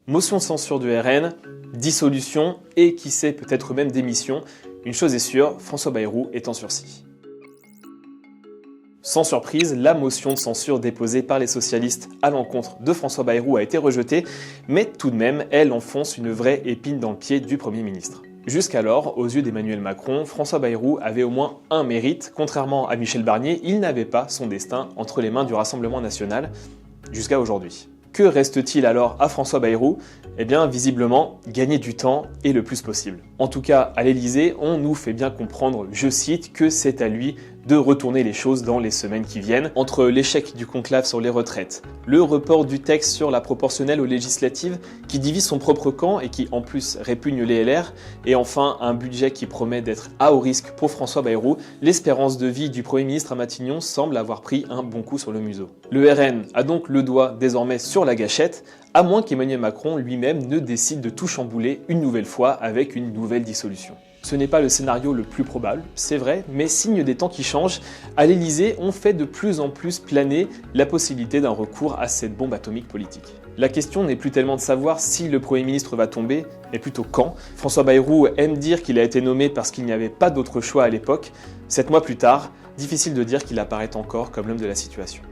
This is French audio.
Motion de censure du RN, dissolution et qui sait peut-être même démission. Une chose est sûre, François Bayrou est en sursis. Sans surprise, la motion de censure déposée par les socialistes à l'encontre de François Bayrou a été rejetée, mais tout de même, elle enfonce une vraie épine dans le pied du Premier ministre. Jusqu'alors, aux yeux d'Emmanuel Macron, François Bayrou avait au moins un mérite. Contrairement à Michel Barnier, il n'avait pas son destin entre les mains du Rassemblement national jusqu'à aujourd'hui. Que reste-t-il alors à François Bayrou? Eh bien, visiblement, gagner du temps et le plus possible. En tout cas, à l'Elysée, on nous fait bien comprendre, je cite, que c'est à lui de retourner les choses dans les semaines qui viennent. Entre l'échec du conclave sur les retraites, le report du texte sur la proportionnelle aux législatives qui divise son propre camp et qui en plus répugne les LR, et enfin un budget qui promet d'être à haut risque pour François Bayrou, l'espérance de vie du Premier ministre à Matignon semble avoir pris un bon coup sur le museau. Le RN a donc le doigt désormais sur la gâchette, à moins qu'Emmanuel Macron lui-même ne décide de tout chambouler une nouvelle fois avec une nouvelle dissolution. Ce n'est pas le scénario le plus probable, c'est vrai, mais signe des temps qui changent, à l'Elysée, on fait de plus en plus planer la possibilité d'un recours à cette bombe atomique politique. La question n'est plus tellement de savoir si le Premier ministre va tomber, mais plutôt quand. François Bayrou aime dire qu'il a été nommé parce qu'il n'y avait pas d'autre choix à l'époque. 7 mois plus tard, difficile de dire qu'il apparaît encore comme l'homme de la situation.